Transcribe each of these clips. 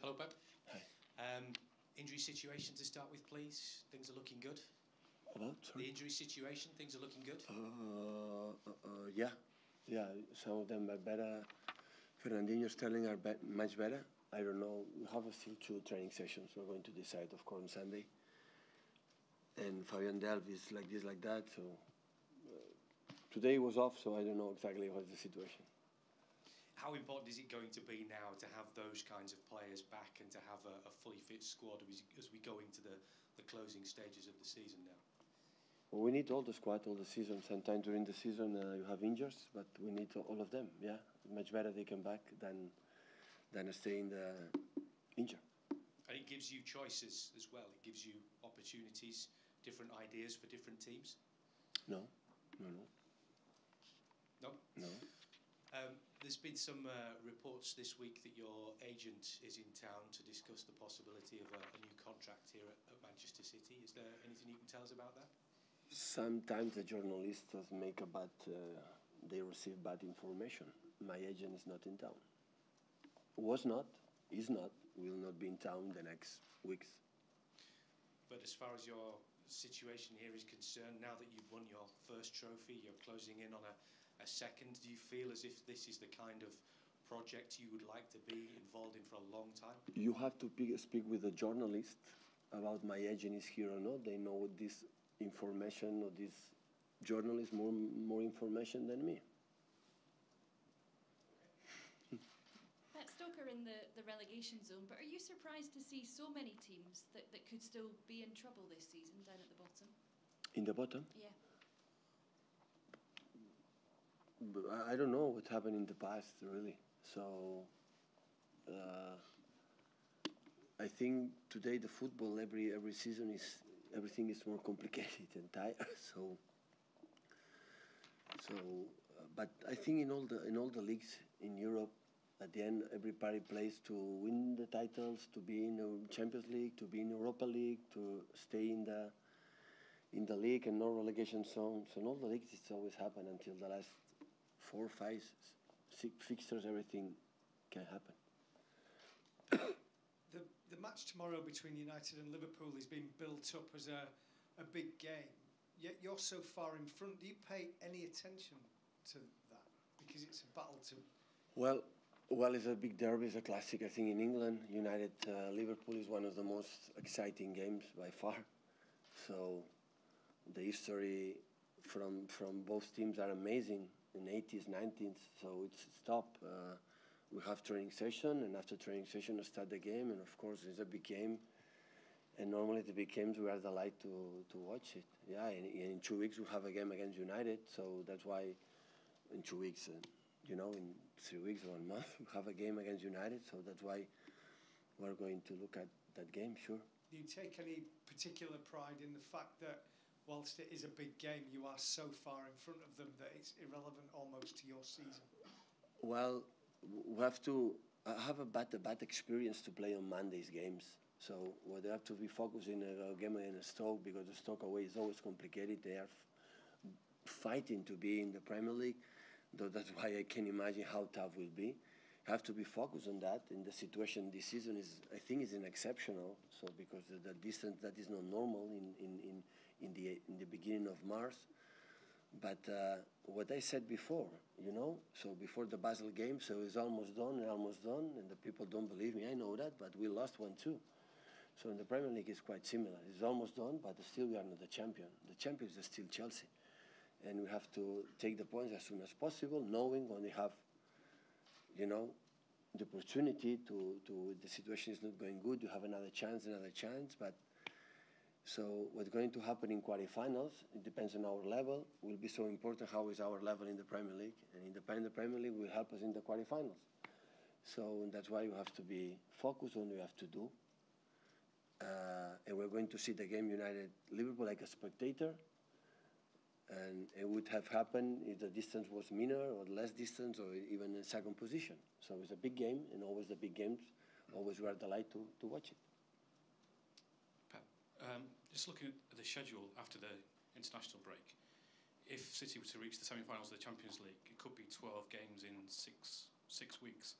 Hello, Pep. Hi. Injury situation to start with, please. Things are looking good. About? Sorry? The injury situation, things are looking good. Yeah. Some of them are better. Fernandinho, Sterling are much better. I don't know. We have still 2 training sessions. We're going to decide, of course, on Sunday. And Fabian Delph is like this, like that. So today was off, so I don't know exactly what's the situation. How important is it going to be now to have those kinds of players back and to have a fully fit squad as we go into the closing stages of the season now? Well, we need all the squad, all the season. Sometimes during the season you have injuries, but we need all of them. Yeah, much better they come back than stay in the injury. And it gives you choices as well. It gives you opportunities, different ideas for different teams. No. There's been some reports this week that your agent is in town to discuss the possibility of a new contract here at Manchester City. Is there anything you can tell us about that? Sometimes the journalists they receive bad information. My agent is not in town. Was not, is not, will not be in town the next weeks. But as far as your situation here is concerned, now that you've won your first trophy, you're closing in on a second, do you feel as if this is the kind of project you would like to be involved in for a long time? You have to speak with the journalist about my agent is here or not. They know this information, or this journalist more information than me. Stoke are in the relegation zone, but are you surprised to see so many teams that could still be in trouble this season down at the bottom? In the bottom? Yeah. I don't know what happened in the past, really. So I think today the football every season everything is more complicated and tired. But I think in all the leagues in Europe, at the end, everybody plays to win the titles, to be in the Champions League, to be in Europa League, to stay in the league and no relegation zones. So in all the leagues, it's always happened until the last 4, 5, 6 fixtures. Everything can happen. The match tomorrow between United and Liverpool is being built up as a big game. Yet you're so far in front. Do you pay any attention to that? Because it's a battle to... Well, it's a big derby, it's a classic. I think in England, United-Liverpool is one of the most exciting games by far. So the history from both teams are amazing in 80s, 90s. So it's top. We have training session, and after training session, we start the game. And of course, it's a big game. And normally the big games, we are delighted to watch it. Yeah, in 2 weeks, we have a game against United. So that's why in 2 weeks... in 3 weeks or 1 month, we have a game against United, so that's why we're going to look at that game, sure. Do you take any particular pride in the fact that whilst it is a big game, you are so far in front of them that it's irrelevant almost to your season? Well, we have to have a bad experience to play on Monday's games. So we have to be focused in a game against Stoke, because the Stoke away is always complicated. They are fighting to be in the Premier League. Though that's why I can imagine how tough it will be. You have to be focused on that. And the situation this season I think is exceptional. So because the distance that is not normal in the beginning of March. But what I said before, so before the Basel game, so it's almost done, and the people don't believe me. I know that, but we lost 1-2. So in the Premier League, it's quite similar. It's almost done, but still we are not the champion. The champion is still Chelsea. And we have to take the points as soon as possible, knowing when we have, the opportunity the situation is not going good, you have another chance. But so what's going to happen in quarterfinals, it depends on our level. It will be so important how is our level in the Premier League. And in the Premier League will help us in the quarterfinals. So that's why you have to be focused on what you have to do. And we're going to see the game United-Liverpool like a spectator. And it would have happened if the distance was minor or less distance or even in second position. So it's a big game, and always the big games, always we are delighted to watch it. Pep, just looking at the schedule after the international break, if City were to reach the semi-finals of the Champions League, it could be 12 games in six weeks.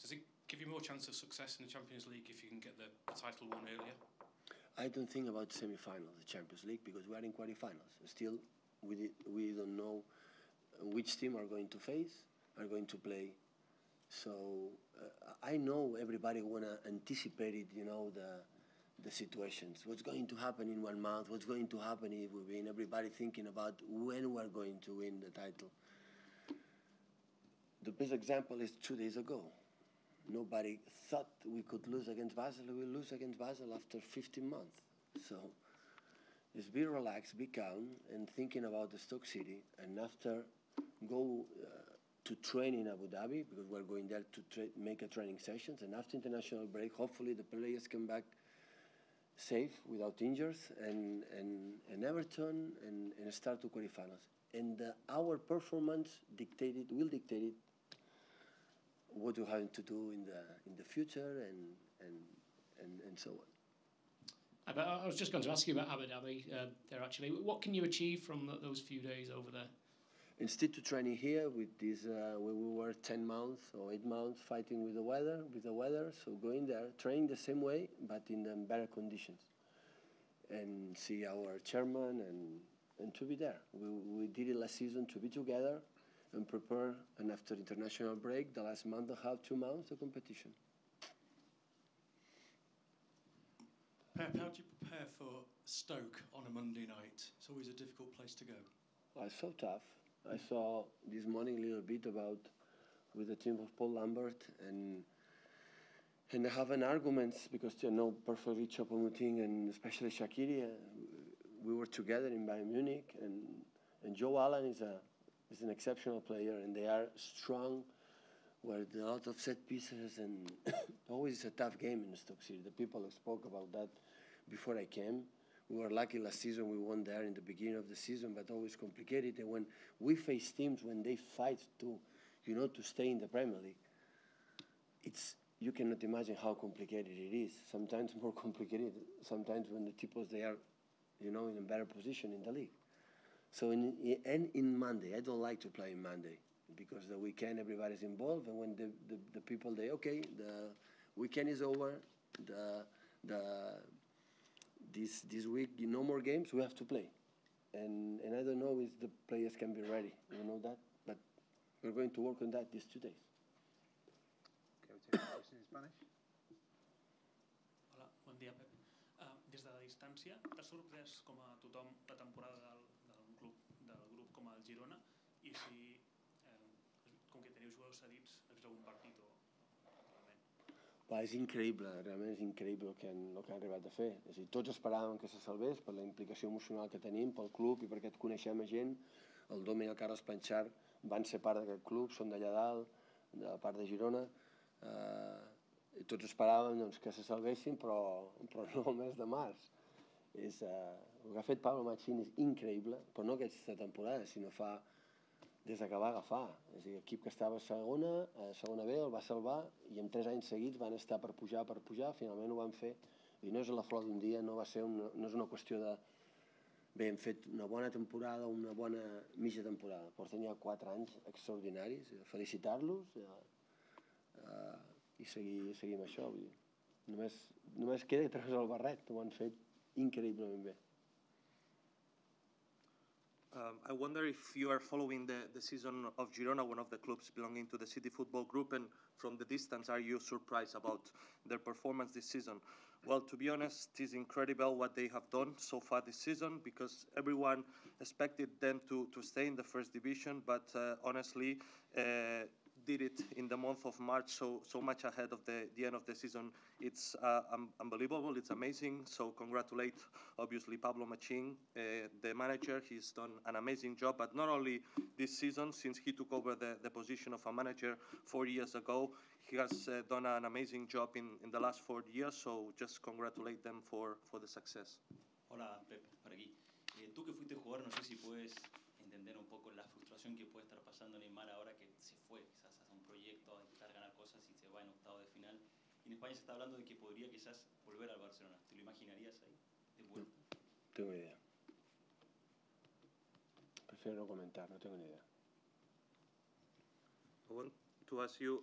Does it give you more more chance of success in the Champions League if you can get the title won earlier? I don't think about semi-finals, the Champions League, because we are in quarterfinals. Still, we don't know which team are going to face, are going to play. So I know everybody wanna anticipate it, you know, the situations. What's going to happen in 1 month? What's going to happen if we win? Everybody thinking about when we're going to win the title. The best example is 2 days ago. Nobody thought we could lose against Basel. We lose against Basel after 15 months. So just be relaxed, be calm, and thinking about the Stoke City. And after go to train in Abu Dhabi, because we're going there to make a training sessions. And after international break, hopefully the players come back safe, without injuries, and Everton, and start to quarterfinals. And our performance will dictate it, what we're having to do in the future, and so on. I was just going to ask you about Abu Dhabi there actually. What can you achieve from those few days over there? Instead to training here with this, where we were 10 months or 8 months fighting with the weather, so going there, training the same way, but in better conditions. And see our chairman and to be there. We did it last season to be together and prepare, and after international break, the last month and a half, 2 months, the competition. Pep, how do you prepare for Stoke on a Monday night? It's always a difficult place to go. Well, it's so tough. I saw this morning a little bit about with the team of Paul Lambert, and they have an arguments because they know perfectly Choupo-Moting and especially Shaqiri. We were together in Bayern Munich, and Joe Allen is an exceptional player, and they are strong with a lot of set pieces, and always a tough game in Stoke City. The people spoke about that before I came. We were lucky last season, we won there in the beginning of the season, but always complicated. And when we face teams, when they fight to stay in the Premier League, you cannot imagine how complicated it is. Sometimes more complicated, sometimes when the people, they are, in a better position in the league. So in Monday, I don't like to play in Monday, because the weekend everybody's involved, and when the people, the weekend is over, this week, no more games, we have to play. And I don't know if the players can be ready, that, but we're going to work on that these 2 days. Okay, we take a question in Spanish. Hola, bon dia, Pep. Des de la distància, t'ha sorprès com a tothom la temporada del grup com el Girona, i si, com que teniu jugadors cedits, has vist algun partit o realment? És increïble, realment és increïble el que han arribat a fer. És a dir, tots esperàvem que se salvés per la implicació emocional que tenim, pel club i perquè et coneixem a gent. El Dome i el Carles Panxar van ser part d'aquest club, són d'allà dalt, de la part de Girona. I tots esperàvem que se salvessin, però no el mes de març. El que ha fet Pablo Machín és increïble, però no aquesta temporada, sinó fa des que va agafar. És a dir, l'equip que estava a segona B el va salvar, i en 3 anys seguits van estar per pujar, finalment ho van fer, i no és la flor d'un dia, no és una qüestió de bé, hem fet una bona temporada o una bona mitja temporada. Porten ja 4 anys extraordinaris, felicitar-los i seguir amb això. Només queda treure el barret, ho han fet increïblement bé. I wonder if you are following the season of Girona, one of the clubs belonging to the City Football Group, and from the distance, are you surprised about their performance this season? Well, to be honest, it's incredible what they have done so far this season, because everyone expected them to stay in the first division, but honestly, did it in the month of March, so much ahead of the end of the season. It's unbelievable, it's amazing, so congratulate, obviously, Pablo Machín, the manager. He's done an amazing job, but not only this season, since he took over the position of a manager 4 years ago, he has done an amazing job in the last 4 years, so just congratulate them for the success. Hola, Pep, por aquí. Tú que fuiste jugador, no sé si puedes entender un poco la frustración que puede estar pasando Neymar ahora que se fue quizás a un proyecto, a intentar ganar cosas y se va en octavo de final. Y en España se está hablando de que podría quizás volver al Barcelona. ¿Te lo imaginarías ahí, de vuelta? No tengo ni idea. Prefiero no comentar, no tengo ni idea. to ask you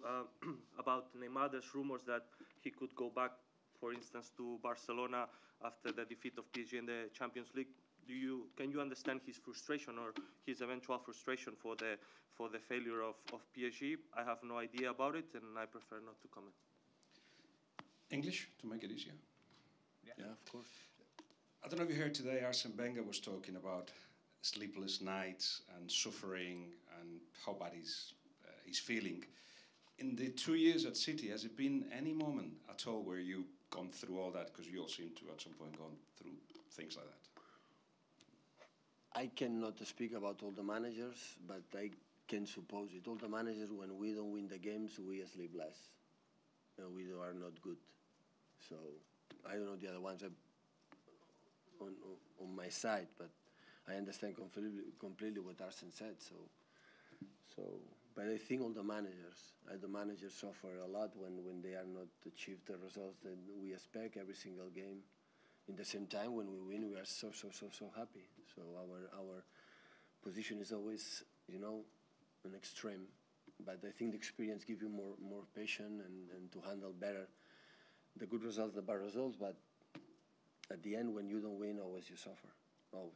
about Neymar. There's rumors that he could go back, for instance, to Barcelona after the defeat of PSG in the Champions League. Can you understand his frustration or his eventual frustration for the failure of PSG? I have no idea about it, and I prefer not to comment. English, to make it easier? Yeah, of course. I don't know if you heard today, Arsene Wenger was talking about sleepless nights and suffering and how bad he's feeling. In the 2 years at City, has it been any moment at all where you've gone through all that? Because you all seem to, at some point, gone through things like that. I cannot speak about all the managers, but I can suppose it. All the managers, when we don't win the games, we sleep less. And we are not good. So I don't know the other ones on my side, but I understand completely what Arsene said. But I think all the managers suffer a lot when they are not achieve the results that we expect every single game. In the same time, when we win, we are so happy. So our position is always, an extreme. But I think the experience gives you more patience and to handle better the good results, the bad results. But at the end, when you don't win, always you suffer, always.